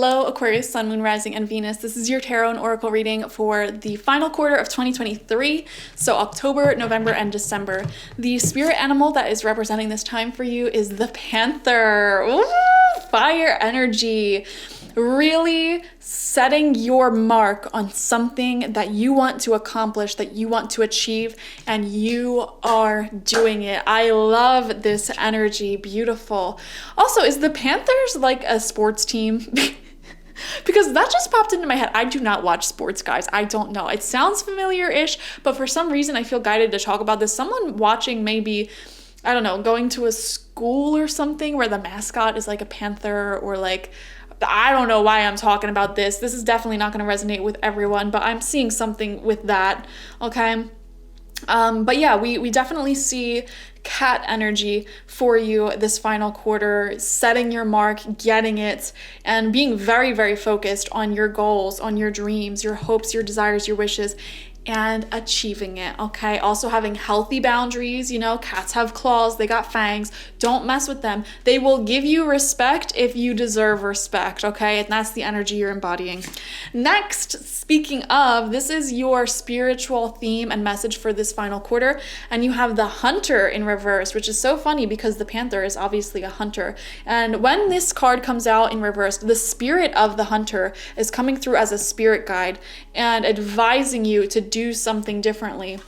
Hello, Aquarius, Sun, Moon, Rising, and Venus. This is your Tarot and Oracle reading for the final quarter of 2023, so October, November, and December. The spirit animal that is representing this time for you is the Panther. Ooh, fire energy. Really setting your mark on something that you want to accomplish, that you want to achieve, and you are doing it. I love this energy. Beautiful. Also, is the Panthers like a sports team? Because that just popped into my head. I do not watch sports, guys. I don't know. It sounds familiar-ish, but for some reason I feel guided to talk about this. Someone watching maybe, I don't know, going to a school or something where the mascot is like a panther, or like, I don't know why I'm talking about this. This is definitely not going to resonate with everyone, but I'm seeing something with that, okay? But yeah, we definitely see cat energy for you this final quarter, setting your mark, getting it, and being very, very focused on your goals, on your dreams, your hopes, your desires, your wishes, and achieving it, okay? Also having healthy boundaries. You know, cats have claws, they got fangs. Don't mess with them. They will give you respect if you deserve respect, okay? And that's the energy you're embodying. Next, speaking of, this is your spiritual theme and message for this final quarter, and you have the Hunter in reverse, which is so funny because the Panther is obviously a hunter. And when this card comes out in reverse, the spirit of the Hunter is coming through as a spirit guide and advising you to do something differently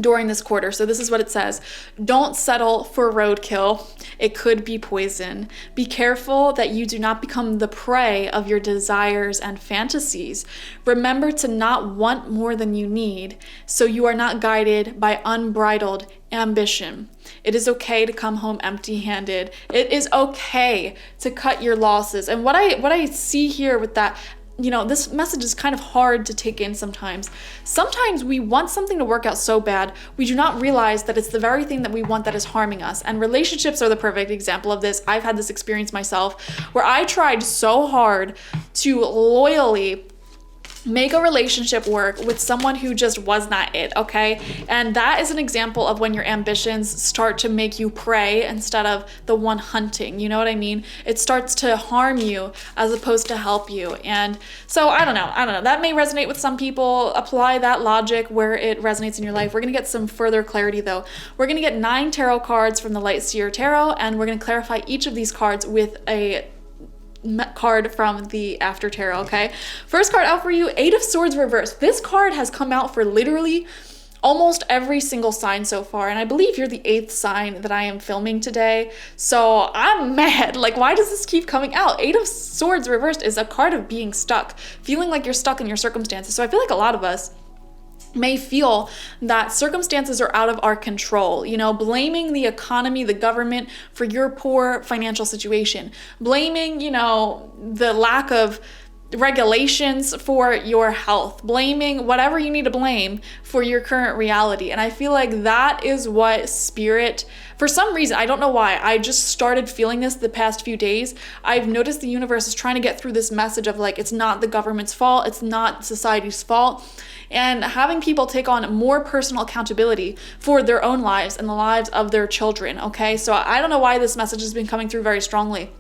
during this quarter. So this is what it says. Don't settle for roadkill. It could be poison. Be careful that you do not become the prey of your desires and fantasies. Remember to not want more than you need, so you are not guided by unbridled ambition. It is okay to come home empty-handed. It is okay to cut your losses. And what I see here with that, you know, this message is kind of hard to take in sometimes. Sometimes we want something to work out so bad, we do not realize that it's the very thing that we want that is harming us. And relationships are the perfect example of this. I've had this experience myself where I tried so hard to loyally make a relationship work with someone who just was not it, okay? And that is an example of when your ambitions start to make you prey instead of the one hunting. You know what I mean? It starts to harm you as opposed to help you. And so I don't know. That may resonate with some people. Apply that logic where it resonates in your life. We're going to get some further clarity though. We're going to get 9 tarot cards from the Light Seer Tarot, and we're going to clarify each of these cards with a card from the After Tarot, okay? First card out for you, 8 of Swords reversed. This card has come out for literally almost every single sign so far, and I believe you're the 8th sign that I am filming today, so I'm mad. Like, why does this keep coming out? 8 of Swords reversed is a card of being stuck, feeling like you're stuck in your circumstances. So I feel like a lot of us may feel that circumstances are out of our control, you know, blaming the economy, the government for your poor financial situation, blaming, you know, the lack of regulations for your health, blaming whatever you need to blame for your current reality. And I feel like that is what spirit, for some reason, I don't know why, I just started feeling this the past few days. I've noticed the universe is trying to get through this message of like, it's not the government's fault, it's not society's fault, and having people take on more personal accountability for their own lives and the lives of their children, okay? So I don't know why this message has been coming through very strongly.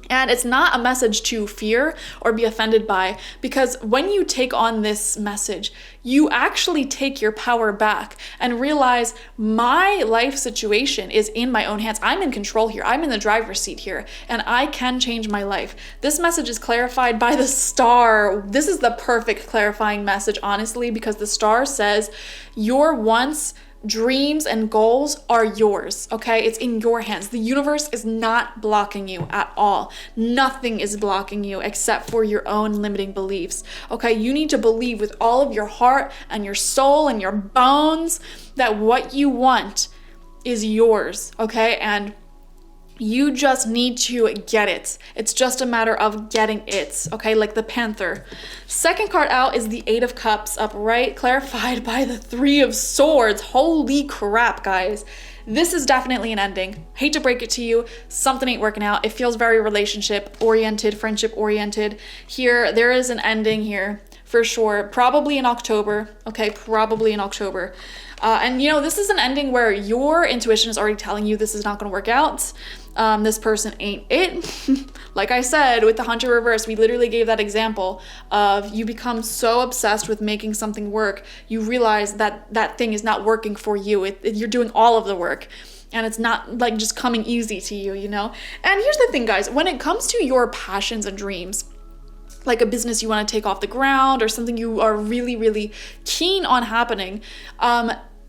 And it's not a message to fear or be offended by, because when you take on this message, you actually take your power back and realize my life situation is in my own hands. I'm in control here. I'm in the driver's seat here, and I can change my life. This message is clarified by the star. This is the perfect clarifying message, honestly, because the star says your wants, dreams, and goals are yours, okay? It's in your hands. The universe is not blocking you at all. Nothing is blocking you except for your own limiting beliefs, okay? You need to believe with all of your heart and your soul and your bones that what you want is yours, okay? And you just need to get it. It's just a matter of getting it, okay? Like the Panther. Second card out is the 8 of Cups upright, clarified by the 3 of Swords. Holy crap, guys. This is definitely an ending. Hate to break it to you, something ain't working out. It feels very relationship-oriented, friendship-oriented. Here, there is an ending here, for sure. Probably in October, okay? Probably in October. And you know, this is an ending where your intuition is already telling you this is not going to work out. this person ain't it. Like I said, with the Hunter reverse, we literally gave that example of you become so obsessed with making something work, you realize that that thing is not working for you. You're doing all of the work. And it's not like just coming easy to you, you know? And here's the thing, guys, when it comes to your passions and dreams, like a business you want to take off the ground or something you are really, really keen on happening,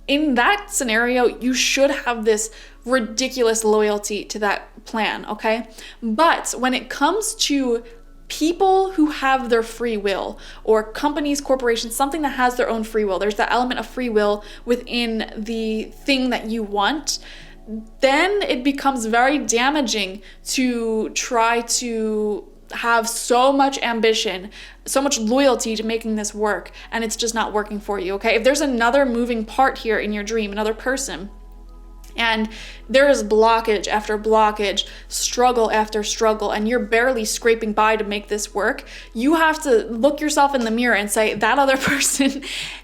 in that scenario, you should have this ridiculous loyalty to that plan, okay? But when it comes to people who have their free will, or companies, corporations, something that has their own free will, there's that element of free will within the thing that you want, then it becomes very damaging to try to have so much ambition, so much loyalty to making this work, and it's just not working for you, okay? If there's another moving part here in your dream, another person, and there is blockage after blockage, struggle after struggle, and you're barely scraping by to make this work, you have to look yourself in the mirror and say, that other person,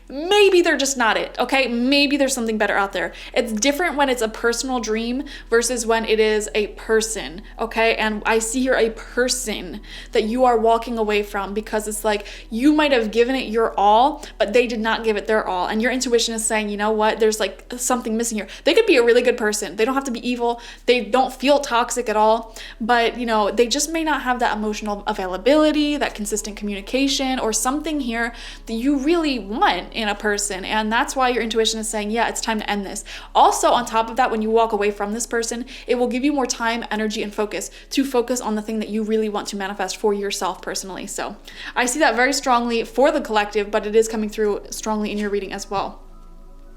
maybe they're just not it, okay? Maybe there's something better out there. It's different when it's a personal dream versus when it is a person, okay? And I see here a person that you are walking away from because it's like you might have given it your all, but they did not give it their all. And your intuition is saying, you know what? There's like something missing here. They could be a really good person. They don't have to be evil. They don't feel toxic at all, but you know, they just may not have that emotional availability, that consistent communication, or something here that you really want in a person. And that's why your intuition is saying, yeah, it's time to end this. Also, on top of that, when you walk away from this person, it will give you more time, energy, and focus to focus on the thing that you really want to manifest for yourself personally. So I see that very strongly for the collective, but it is coming through strongly in your reading as well.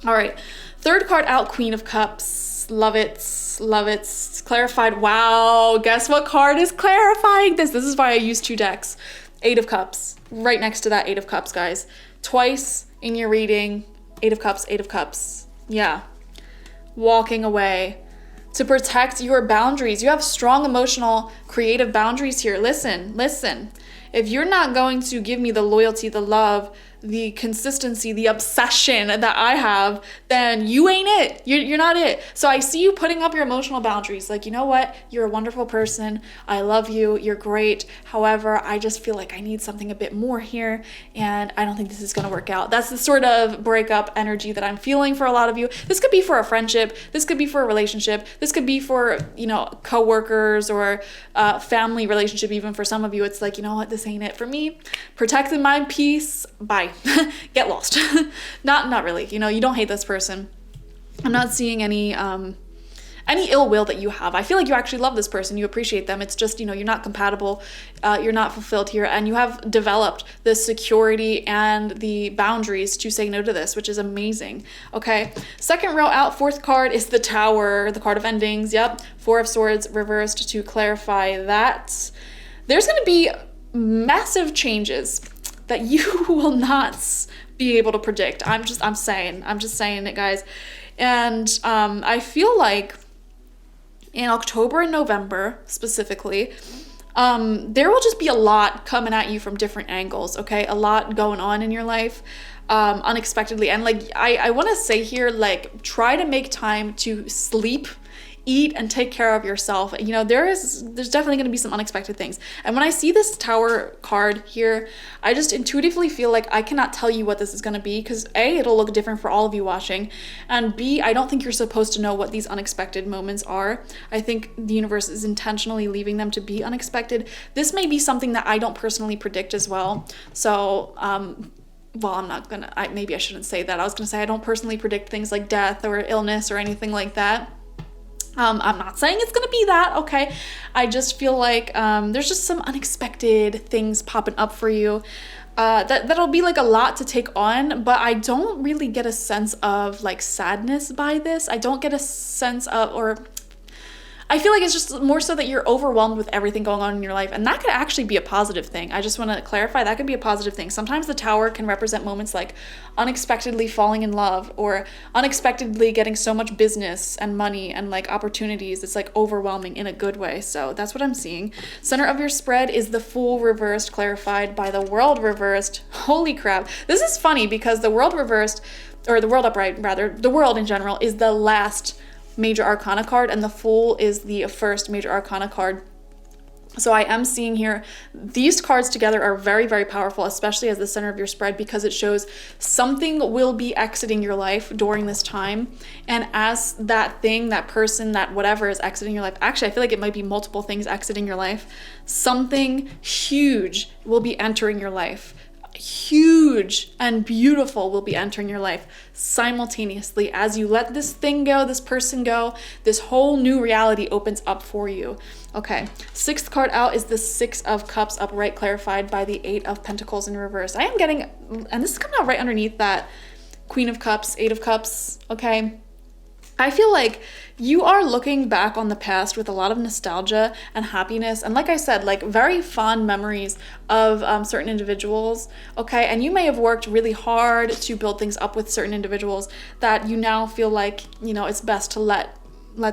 All right, third card out, Queen of Cups. Love it, love it. It's clarified. Wow, guess what card is clarifying this? This is why I use 2 decks. 8 of Cups, right next to that 8 of Cups, guys. Twice in your reading, 8 of Cups, 8 of Cups. Yeah, walking away to protect your boundaries. You have strong emotional, creative boundaries here. Listen. If you're not going to give me the loyalty, the love, the consistency, the obsession that I have, then you ain't it. You're not it. So I see you putting up your emotional boundaries. Like, you know what? You're a wonderful person. I love you. You're great. However, I just feel like I need something a bit more here, and I don't think this is going to work out. That's the sort of breakup energy that I'm feeling for a lot of you. This could be for a friendship. This could be for a relationship. This could be for, you know, coworkers or family relationship. Even for some of you, it's like, you know what? This ain't it for me. Protecting my peace. Bye. Get lost. Not really. You know, you don't hate this person. I'm not seeing any ill will that you have. I feel like you actually love this person. You appreciate them. It's just, you know, you're not compatible. You're not fulfilled here. And you have developed the security and the boundaries to say no to this, which is amazing. Okay. Second row out, fourth card is the Tower, the card of endings. Yep. 4 of Swords reversed to clarify that. There's going to be massive changes that you will not be able to predict. I'm just saying it, guys. And I feel like in October and November specifically, there will just be a lot coming at you from different angles, okay? A lot going on in your life unexpectedly. And like, I want to say here, like, try to make time to sleep, eat, and take care of yourself. You know, there's definitely going to be some unexpected things. And when I see this Tower card here, I just intuitively feel like I cannot tell you what this is going to be, because A, it'll look different for all of you watching, and B, I don't think you're supposed to know what these unexpected moments are. I think the universe is intentionally leaving them to be unexpected. This may be something that I don't personally predict as well. So, well, I'm not gonna, maybe I shouldn't say that. I was gonna say I don't personally predict things like death or illness or anything like that. I'm not saying it's gonna be that, okay? I just feel like there's just some unexpected things popping up for you. That'll be like a lot to take on, but I don't really get a sense of like sadness by this. I don't get a sense of, or I feel like it's just more so that you're overwhelmed with everything going on in your life, and that could actually be a positive thing. I just want to clarify, that could be a positive thing. Sometimes the Tower can represent moments like unexpectedly falling in love, or unexpectedly getting so much business and money and like opportunities. It's like overwhelming in a good way. So that's what I'm seeing. Center of your spread is the Fool reversed, clarified by the World reversed. Holy crap. This is funny because the World reversed, or the World upright rather, the World in general is the last major arcana card, and the Fool is the first major arcana card. So I am seeing here, these cards together are very, very powerful, especially as the center of your spread, because it shows something will be exiting your life during this time. And as that thing, that person, that whatever is exiting your life, actually, I feel like it might be multiple things exiting your life. Something huge will be entering your life. Huge and beautiful will be entering your life simultaneously. As you let this thing go, this person go, this whole new reality opens up for you. Okay, sixth card out is the Six of Cups upright, clarified by the Eight of Pentacles in reverse. I am getting, and this is coming out right underneath that Queen of Cups, Eight of Cups, okay? I feel like you are looking back on the past with a lot of nostalgia and happiness. And like I said, like very fond memories of certain individuals, okay? And you may have worked really hard to build things up with certain individuals that you now feel like, you know, it's best to let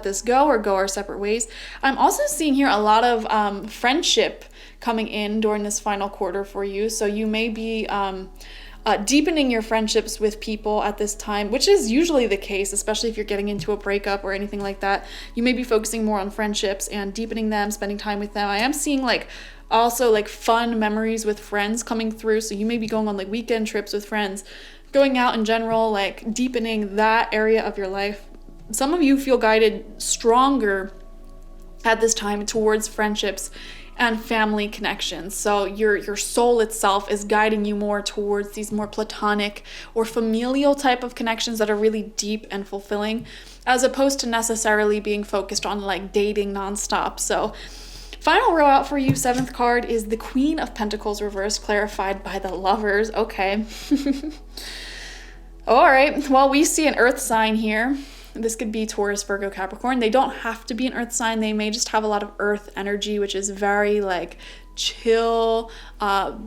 this go or go our separate ways. I'm also seeing here a lot of friendship coming in during this final quarter for you. So you may be deepening your friendships with people at this time, which is usually the case, especially if you're getting into a breakup or anything like that. You may be focusing more on friendships and deepening them, spending time with them. I am seeing like also like fun memories with friends coming through. So you may be going on like weekend trips with friends, going out in general, like deepening that area of your life. Some of you feel guided stronger at this time towards friendships and family connections. So your soul itself is guiding you more towards these more platonic or familial type of connections that are really deep and fulfilling, as opposed to necessarily being focused on like dating nonstop. So final row out for you, seventh card, is the Queen of Pentacles reversed, clarified by the Lovers. Okay. All right, well, we see an earth sign here. This could be Taurus, Virgo, Capricorn. They don't have to be an earth sign. They may just have a lot of earth energy, which is very like chill, not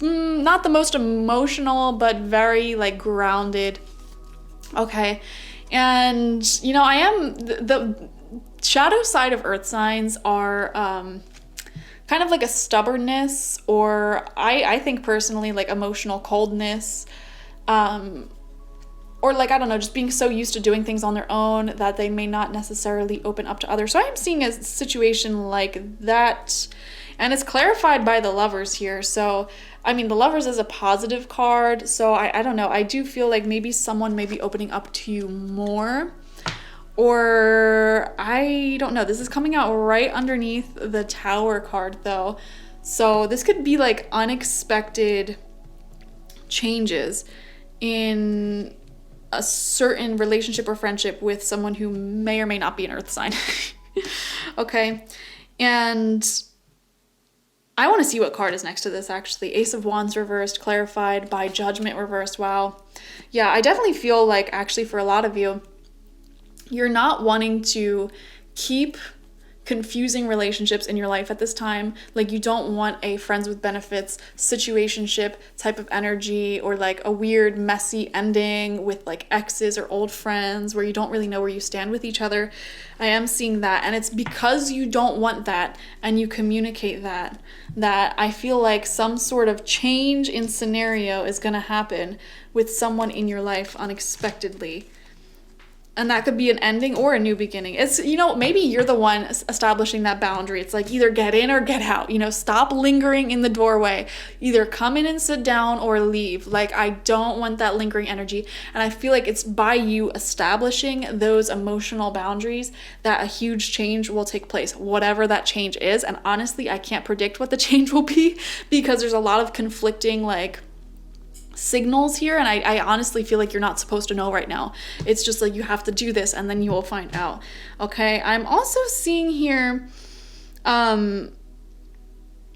the most emotional, but very like grounded. Okay. And, you know, the shadow side of earth signs are kind of like a stubbornness, or I think personally like emotional coldness, or like, I don't know, just being so used to doing things on their own that they may not necessarily open up to others. So I am seeing a situation like that, and it's clarified by the Lovers here. So, I mean, the Lovers is a positive card. So I don't know. I do feel like maybe someone may be opening up to you more, or I don't know. This is coming out right underneath the Tower card though. So this could be like unexpected changes in a certain relationship or friendship with someone who may or may not be an earth sign. Okay. And I want to see what card is next to this actually. Ace of Wands reversed, clarified by Judgment reversed. Wow. Yeah, I definitely feel like actually for a lot of you, you're not wanting to keep confusing relationships in your life at this time. Like you don't want a friends with benefits situationship type of energy, or like a weird messy ending with like exes or old friends where you don't really know where you stand with each other. I am seeing that, and it's because you don't want that and you communicate that I feel like some sort of change in scenario is going to happen with someone in your life unexpectedly. And that could be an ending or a new beginning. It's, you know, maybe you're the one establishing that boundary. It's like either get in or get out, you know, stop lingering in the doorway, either come in and sit down or leave. Like, I don't want that lingering energy. And I feel like it's by you establishing those emotional boundaries that a huge change will take place, whatever that change is. And honestly, I can't predict what the change will be because there's a lot of conflicting, like, signals here, and I honestly feel like you're not supposed to know right now. It's just like you have to do this and then you will find out. Okay, I'm also seeing here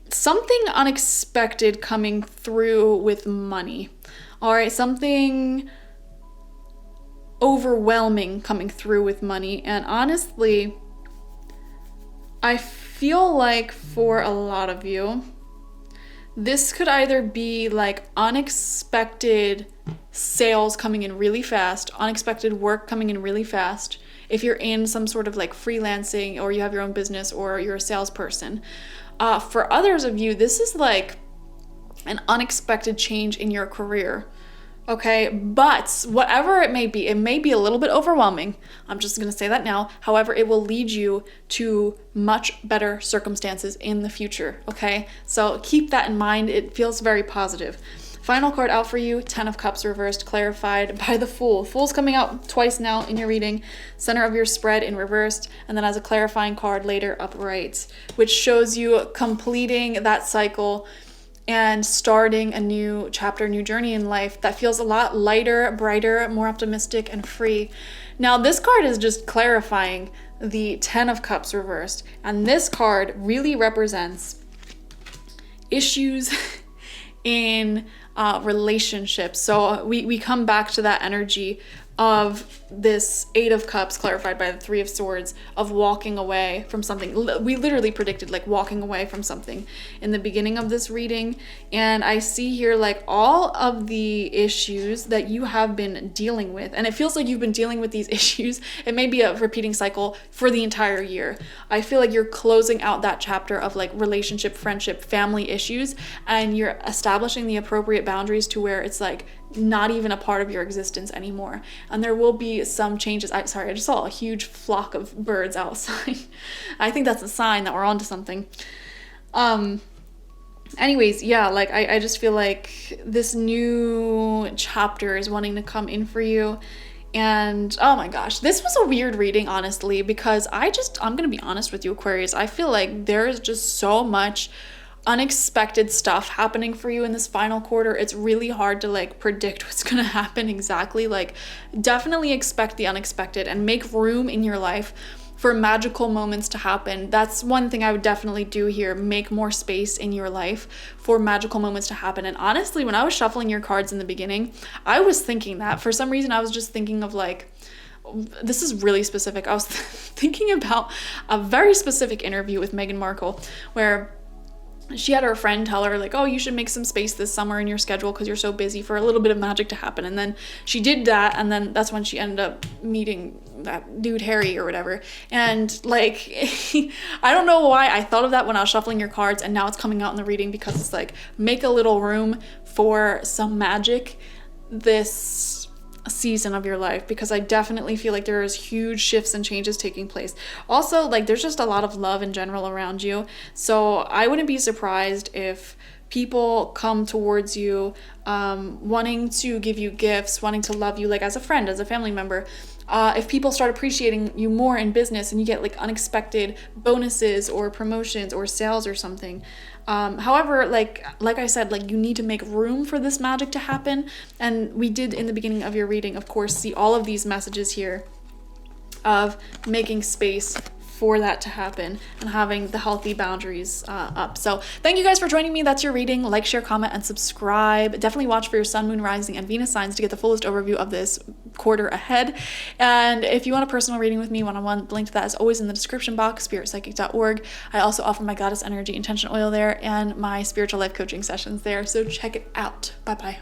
something unexpected coming through with money. All right, something overwhelming coming through with money. And honestly, I feel like for a lot of you, this could either be like unexpected sales coming in really fast, unexpected work coming in really fast. If you're in some sort of like freelancing, or you have your own business, or you're a salesperson. For others of you, this is like an unexpected change in your career. Okay, but whatever it may be a little bit overwhelming. I'm just going to say that now. However, it will lead you to much better circumstances in the future. Okay, so keep that in mind. It feels very positive. Final card out for you, 10 of Cups reversed, clarified by the Fool. Fool's coming out twice now in your reading. Center of your spread in reversed, and then as a clarifying card later upright, which shows you completing that cycle and starting a new chapter, new journey in life that feels a lot lighter, brighter, more optimistic, and free. Now, this card is just clarifying the 10 of Cups reversed, and this card really represents issues in relationships. So we come back to that energy of this 8 of Cups clarified by the 3 of Swords of walking away from something. We literally predicted like walking away from something in the beginning of this reading, and I see here like all of the issues that you have been dealing with, and it feels like you've been dealing with these issues. It may be a repeating cycle for the entire year. I feel like you're closing out that chapter of like relationship, friendship, family issues, and you're establishing the appropriate boundaries to where it's like not even a part of your existence anymore. And there will be some changes. I just saw a huge flock of birds outside. I think that's a sign that we're onto something. Anyways, yeah, like I just feel like this new chapter is wanting to come in for you. And oh my gosh, this was a weird reading, honestly, because I'm gonna be honest with you, Aquarius. I feel like there is just so much unexpected stuff happening for you in this final quarter. It's really hard to like predict what's gonna happen exactly. Like, definitely expect the unexpected and make room in your life for magical moments to happen. That's one thing I would definitely do here. Make more space in your life for magical moments to happen. And honestly, when I was shuffling your cards in the beginning, I was thinking that. For some reason, I was just thinking of like, this is really specific. I was thinking about a very specific interview with Meghan Markle where she had her friend tell her like, oh, you should make some space this summer in your schedule because you're so busy for a little bit of magic to happen. And then she did that, and then that's when she ended up meeting that dude Harry or whatever. And like I don't know why I thought of that when I was shuffling your cards, and now it's coming out in the reading because it's like, make a little room for some magic this season of your life, because I definitely feel like there is huge shifts and changes taking place. Also, like, there's just a lot of love in general around you, so I wouldn't be surprised if people come towards you wanting to give you gifts, wanting to love you like as a friend, as a family member. If people start appreciating you more in business and you get like unexpected bonuses or promotions or sales or something. However, like I said, like, you need to make room for this magic to happen. And we did in the beginning of your reading, of course, see all of these messages here of making space for that to happen and having the healthy boundaries up. So thank you guys for joining me. That's your reading. Like, share, comment, and subscribe. Definitely watch for your sun, moon, rising, and Venus signs to get the fullest overview of this quarter ahead. And if you want a personal reading with me one-on-one, the link to that is always in the description box, spiritpsychic.org. I also offer my goddess energy intention oil there and my spiritual life coaching sessions there. So check it out. Bye-bye.